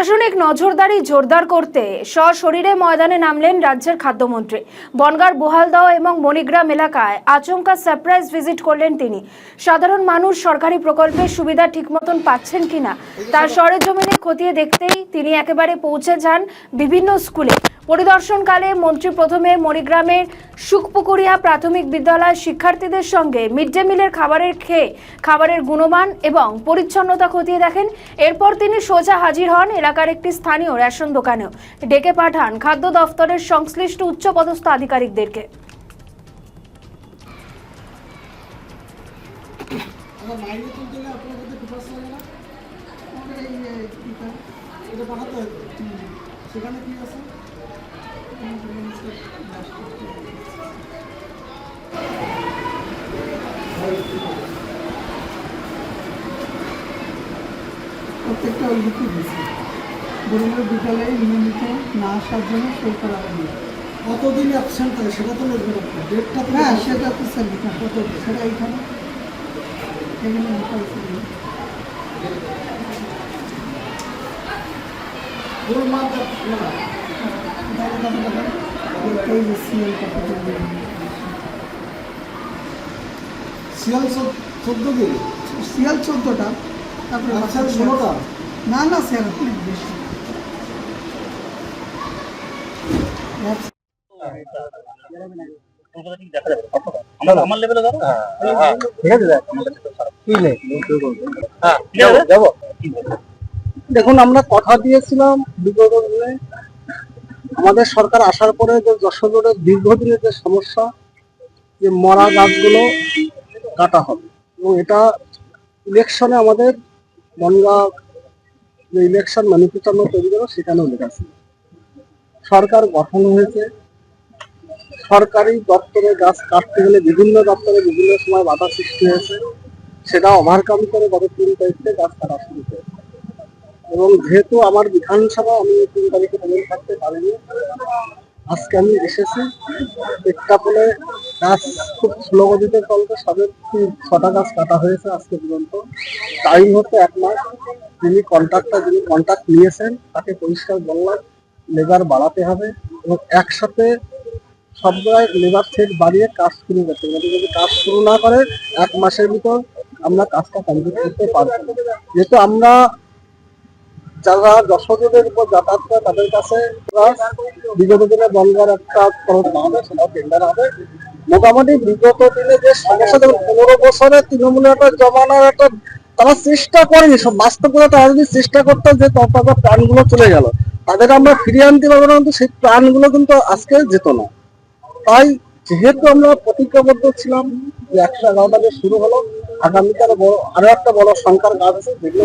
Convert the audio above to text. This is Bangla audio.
প্রশাসনিক নজরদারি জোরদার করতে সশরীরে ময়দানে নামলেন রাজ্যের খাদ্যমন্ত্রী। বনগাঁর বোহালদাও এবং মণিগ্রাম এলাকায় আচমকা সারপ্রাইজ ভিজিট করলেন তিনি। সাধারণ মানুষ সরকারি প্রকল্পের সুবিধা ঠিকমতন পাচ্ছেন কিনা তার সরেজমিনে খতিয়ে দেখতেই তিনি একেবারে পৌঁছে যান বিভিন্ন স্কুলে। পরিদর্শনকালে মন্ত্রী প্রথমে মণিগ্রামের সুখপুকুরিয়া প্রাথমিক বিদ্যালয়ের শিক্ষার্থীদের সঙ্গে মিড ডে মিলের খাবারের গুণমান এবং পরিচ্ছন্নতা খতিয়ে দেখেন। এরপর তিনি সোজা হাজির হন এলাকার একটি স্থানীয় রেশন দোকানেও। ডেকে পাঠান খাদ্য দফতরের সংশ্লিষ্ট উচ্চপদস্থ আধিকারিকদেরকে। প্রত্যেকটা লিখে দিয়েছি বরুণের বিদ্যালয়ে নিয়মিত না আসার জন্য সই করা হয়নি। কতদিন অ্যাবসেন্ট থাকে সেটা তো লিখবে না, ডেটটা তো হ্যাঁ সেটা তো স্যার লিখা কত সেটা এইখানে এখানে লেখা আছে। ফুল মার্ক না এই যে সিএল কত সিএল 14 দিন সিএল 14টা তারপরে আচ্ছা 16টা না না স্যার অনেক বেশি। দেখুন, আমরা কথা দিয়েছিলাম বিগত দিনে আমাদের সরকার আসার পরে যে যশোরের দীর্ঘদিনের যে সমস্যা যে মরা গাছগুলো কাটা হবে, এবং এটা ইলেকশনে আমাদের বনগাঁ যে ইলেকশন ম্যানিফেস্টো আমরা তৈরি করবো সেখানেও লেখা ছিল। সরকার গঠন হয়েছে, সরকারি দপ্তরে গাছ কাটতে গেলে বিভিন্ন দপ্তরে বিভিন্ন সময় বাধা সৃষ্টি হয়েছে, সেটা ওভারকাম করে গত 3 তারিখে গাছ কাটা শুরু হয়েছে। এবং যেহেতু আমার বিধানসভা আমি 3 তারিখে প্রবেশ থাকতে পারিনি, আজকে আমি এসেছি। প্রেক্ষাপটে গাছ খুব স্লো গতিতে চলতে সবে 6টা গাছ কাটা হয়েছে আজকে পর্যন্ত। টাইম হচ্ছে 1 মাস। যিনি কন্ট্রাক্ট নিয়েছেন তাকে পরিষ্কার বললাম লেবার বাড়াতে হবে এবং একসাথে সব জায়গায় লেবার সেট বাড়িয়ে কাজ শুরু করতে হবে। যদি কাজ শুরু না করে 1 মাসের ভিতর আমরা কাজটা কমপ্লিট করতে পারবো। যেহেতু আমরা যারা যশোরের উপর যাতায়াত করে তাদের কাছে বিগত দিনে বনগাঁর একটা খরচ হবে, সেটাও টেন্ডার হবে। মোটামুটি বিগত দিনে যে সমস্যা, যেমন 15 বছরে তৃণমূলের একটা জমানার একটা তারা চেষ্টা করেনি, সব বাস্তবতা তারা যদি চেষ্টা করতো যে ততটা প্রাণগুলো চলে গেল, তাদের আমরা ফিরিয়ে আনতে পারবো না, কিন্তু সেই প্রাণগুলো কিন্তু আজকে যেত না। তাই যেহেতু আমরা প্রতিজ্ঞাবদ্ধ ছিলাম যে 111টা শুরু হলো, আগামীকাল আরো একটা বড় সংখ্যার গাছ আছে যেগুলো